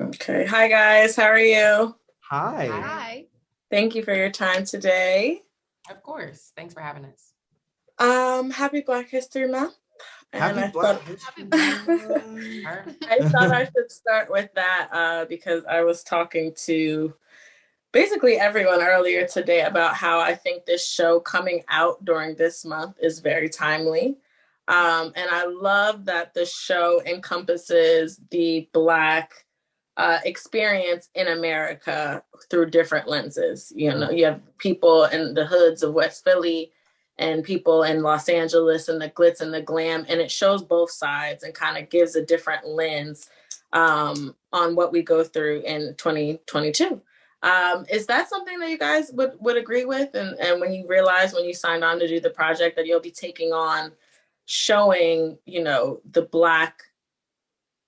Okay. Hi, guys. How are you? Hi. Hi. Thank you for your time today. Of course. Thanks for having us. Happy Black History Month. And Happy I Black thought History Month. Her. I thought I should start with that because I was talking to basically everyone earlier today about how I think this show coming out during this month is very timely. And I love that the show encompasses the Black experience in America through different lenses. You know, you have people in the hoods of West Philly and people in Los Angeles and the glitz and the glam, and it shows both sides and kind of gives a different lens on what we go through in 2022. Is that something that you guys would agree with? And when you realize when you signed on to do the project that you'll be taking on showing, the Black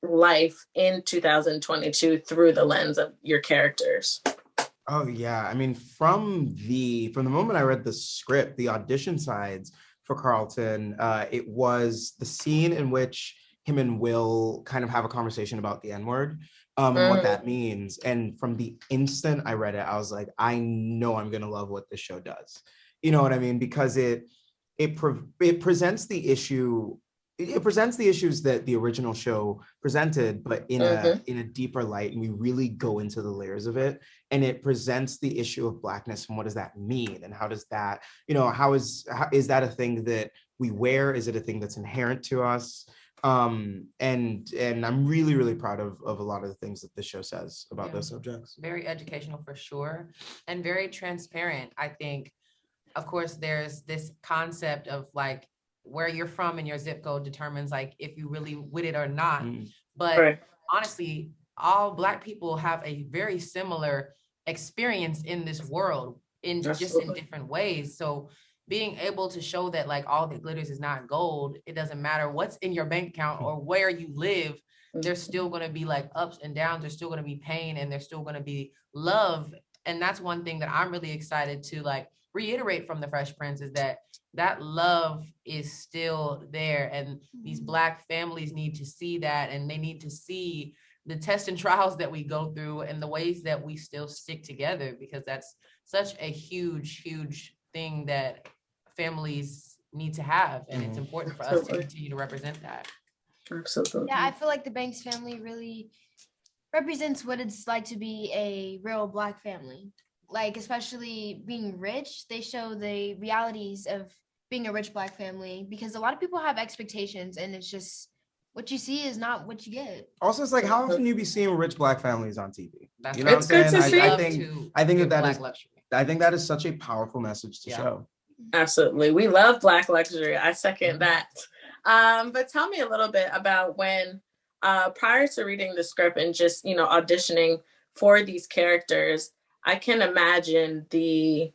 life in 2022 through the lens of your characters. Oh yeah. I mean, from the moment I read the script, the audition sides for Carlton, it was the scene in which him and Will kind of have a conversation about the N-word, and what that means. And from the instant I read it, I was like, I know I'm gonna love what this show does. You know what I mean? Because it presents the issue. It presents the issues that the original show presented, but in a deeper light, and we really go into the layers of it. And it presents the issue of Blackness and what does that mean, and how does that, how is that a thing that we wear? Is it a thing that's inherent to us? And I'm really really proud of a lot of the things that this show says about those subjects. Very educational for sure, and very transparent. I think, of course, there's this concept of like where you're from and your zip code determines like if you really with it or not. But Right. honestly, all Black people have a very similar experience in this world in just in different ways. So being able to show that like all that glitters is not gold, it doesn't matter what's in your bank account or where you live, there's still going to be like ups and downs, there's still going to be pain, and there's still going to be love. And that's one thing that I'm really excited to like reiterate from the Fresh Prince is that that love is still there, and these Black families need to see that, and they need to see the tests and trials that we go through and the ways that we still stick together, because that's such a huge thing that families need to have, and it's important for us to continue to represent that. Absolutely. Yeah, I feel like the Banks family really represents what it's like to be a real Black family. Like, especially being rich, they show the realities of being a rich Black family, because a lot of people have expectations, and it's just what you see is not what you get. Also, it's like how often you be seeing rich Black families on TV? That's You know what I'm saying? good to see. I think that Black is luxury. I think that is such a powerful message to show. Absolutely. We love Black luxury. I second that. But tell me a little bit about when, prior to reading the script and just, auditioning for these characters, I can imagine the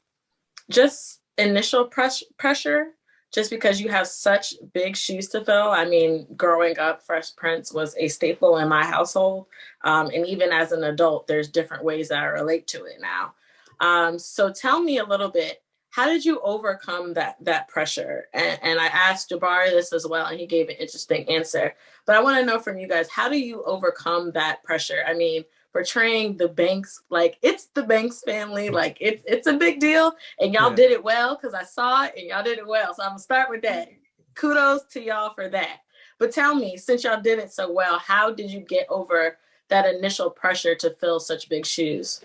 just initial pressure, just because you have such big shoes to fill. I mean, growing up, Fresh Prince was a staple in my household. And even as an adult, there's different ways that I relate to it now. So tell me a little bit, how did you overcome that pressure? And I asked Jabari this as well, and he gave an interesting answer. But I want to know from you guys, how do you overcome that pressure? I mean, portraying the Banks, like it's the Banks family, like it's a big deal, and y'all did it well, because I saw it and y'all did it well. So I'm gonna start with that. Kudos to y'all for that. But tell me, since y'all did it so well, how did you get over that initial pressure to fill such big shoes?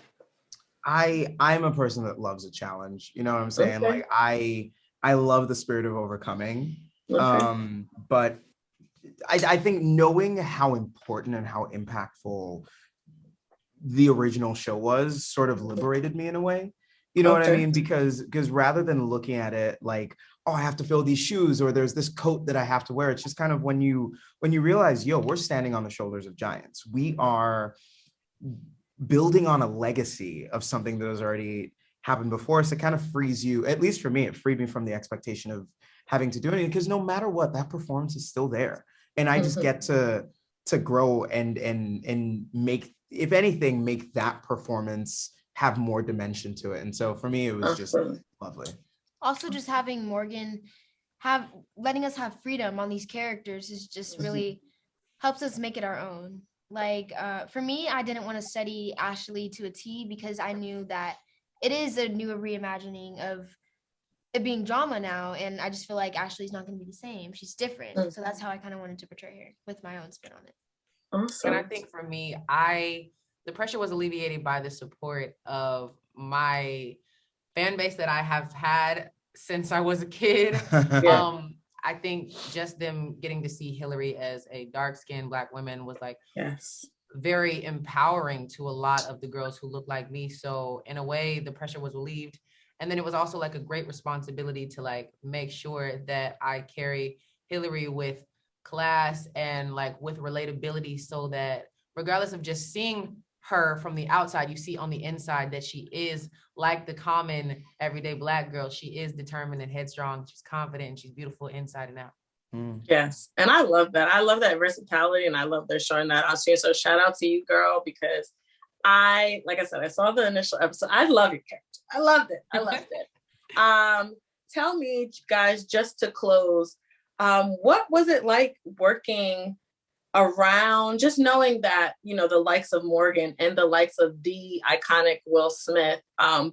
I'm a person that loves a challenge. You know what I'm saying? Okay. Like I love the spirit of overcoming. But I think knowing how important and how impactful the original show was sort of liberated me in a way. You know what I mean? Because rather than looking at it like, oh, I have to fill these shoes, or there's this coat that I have to wear, it's just kind of when you realize, yo, we're standing on the shoulders of giants. We are building on a legacy of something that has already happened before us. It kind of frees you, at least for me, it freed me from the expectation of having to do anything, because no matter what, that performance is still there. And I just get to grow and make, if anything, make that performance have more dimension to it. And so for me, it was just lovely. Also, just having Morgan letting us have freedom on these characters is just really helps us make it our own. Like for me, I didn't want to study Ashley to a T because I knew that it is a new reimagining of it being drama now, and I just feel like Ashley's not going to be the same. She's different, so that's how I kind of wanted to portray her with my own spin on it. Awesome. And I think for me, the pressure was alleviated by the support of my fan base that I have had since I was a kid. Yeah. I think just them getting to see Hilary as a dark-skinned Black woman was like Yes. very empowering to a lot of the girls who look like me. So in a way, the pressure was relieved. And then it was also like a great responsibility to like make sure that I carry Hilary with class and like with relatability, so that regardless of just seeing her from the outside, you see on the inside that she is like the common everyday Black girl. She is determined and headstrong. She's confident and she's beautiful inside and out. Yes. And I love that. I love that versatility, and I love they're showing that on screen. So shout out to you, girl, because like I said, I saw the initial episode. I love your character. I loved it. I loved it. Tell me, guys, just to close, what was it like working around, just knowing that, you know, the likes of Morgan and the likes of the iconic Will Smith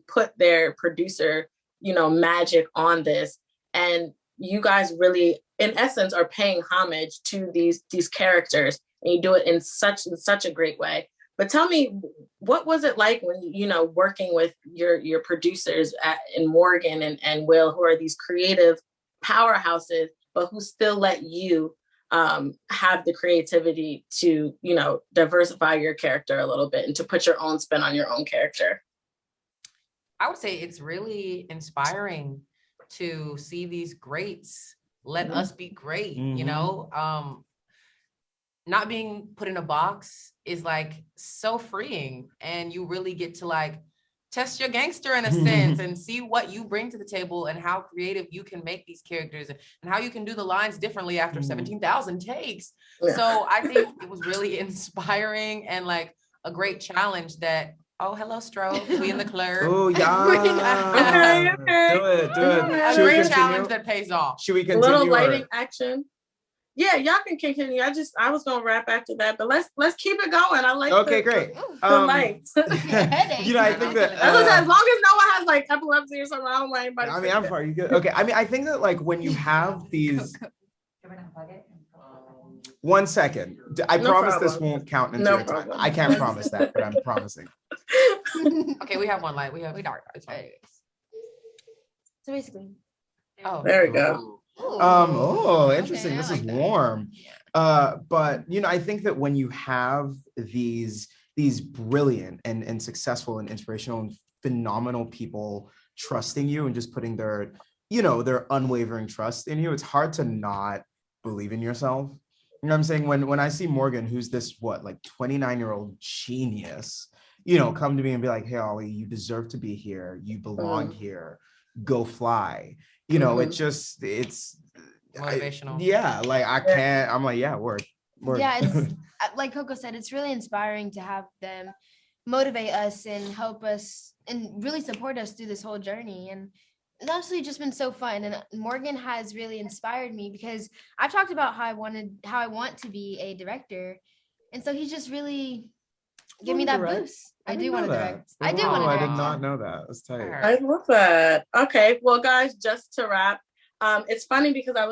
put their producer, you know, magic on this, and you guys really, in essence, are paying homage to these characters, and you do it in such a great way. But tell me, what was it like when, you know, working with your producers in Morgan and Will, who are these creative powerhouses, but who still let you have the creativity to, you know, diversify your character a little bit and to put your own spin on your own character? I would say it's really inspiring to see these greats let us be great, you know? Not being put in a box is like so freeing, and you really get to like test your gangster in a sense and see what you bring to the table and how creative you can make these characters and how you can do the lines differently after 17,000 takes. So I think it was really inspiring and like a great challenge that, oh, hello, Stroke. We in the club. Oh, yeah. Okay. Do it. A great challenge that pays off. Should we A continue? little lighting action. Yeah, y'all can continue. I was gonna rap after that, but let's keep it going. I like great. The lights. You know, I think that as long as no one has like epilepsy or something, I don't want anybody. I mean, I'm far. You good? Okay. I mean, I think that like when you have these. 1 second. I promise this won't count into your time. I can't promise that, but I'm promising. Okay, we have one light. We dark. It's fine. So basically. Oh, there we go. Interesting. Okay, this is warm. But you know, I think that when you have these brilliant and successful and inspirational and phenomenal people trusting you and just putting their unwavering trust in you, it's hard to not believe in yourself. You know what I'm saying? When I see Morgan, who's this 29-year-old genius, you know, come to me and be like, hey, Olly, you deserve to be here. You belong here. Go fly. You know, it's motivational. Like I can't, I'm like, word. Yeah, it's like Coco said, it's really inspiring to have them motivate us and help us and really support us through this whole journey. And it's actually just been so fun. And Morgan has really inspired me because I've talked about how I want to be a director. And so he's just really give me that boost. I do want to direct. I do want to direct. I did not know that. That's tight. I love that. Okay, well, guys, just to wrap, it's funny because I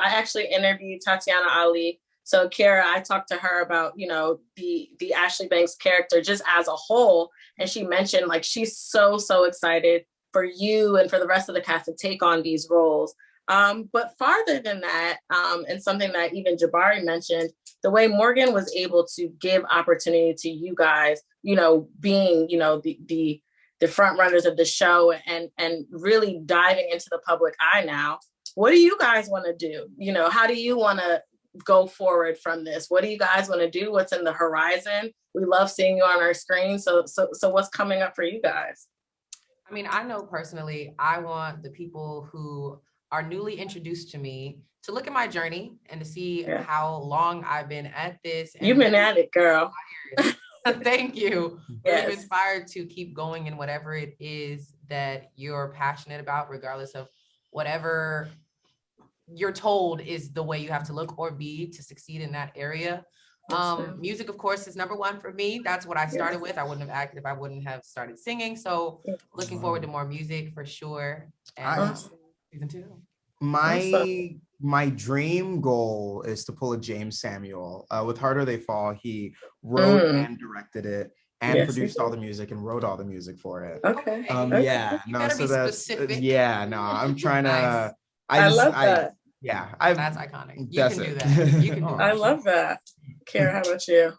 actually interviewed Tatiana Ali. So Akira, I talked to her about, you know, the Ashley Banks character just as a whole. And she mentioned like she's so excited for you and for the rest of the cast to take on these roles. But farther than that, and something that even Jabari mentioned, the way Morgan was able to give opportunity to you guys, you know, being, you know, the front runners of the show and really diving into the public eye now. What do you guys want to do? You know, how do you want to go forward from this? What do you guys want to do? What's in the horizon? We love seeing you on our screen. So what's coming up for you guys? I mean, I know personally, I want the people who are newly introduced to me to look at my journey and to see how long I've been at this. You've been at it, girl. Thank you. Yes. Really inspired to keep going in whatever it is that you're passionate about, regardless of whatever you're told is the way you have to look or be to succeed in that area. Music, of course, is number one for me. That's what I started with. I wouldn't have acted if I wouldn't have started singing. So looking forward to more music for sure. And season 2. My dream goal is to pull a James Samuel. With Harder They Fall, he wrote and directed it and produced all the music and wrote all the music for it. Okay. Yeah. No, so that's specific. yeah, no, I'm trying to I love that. Yeah, that's iconic. You that's can it. do that. You can do that. I love that. Kara, how about you?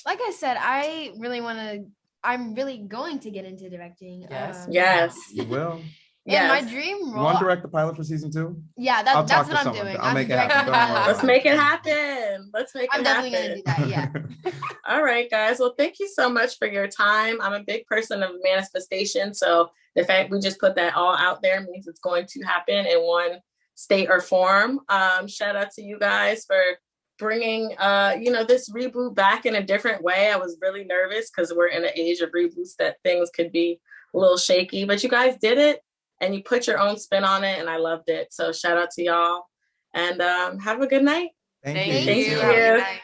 Like I said, I'm really going to get into directing. Yes. You will. And my dream role. You want to direct the pilot for season 2? Yeah, that's what I'm doing. I'll make it happen. Don't worry. Let's make it happen. I'm definitely gonna do that. Yeah. All right, guys. Well, thank you so much for your time. I'm a big person of manifestation, so the fact we just put that all out there means it's going to happen in one state or form. Shout out to you guys for bringing this reboot back in a different way. I was really nervous because we're in an age of reboots that things could be a little shaky, but you guys did it and you put your own spin on it, and I loved it. So shout out to y'all, and have a good night. Thank you. Thank you. Thank you. Good night.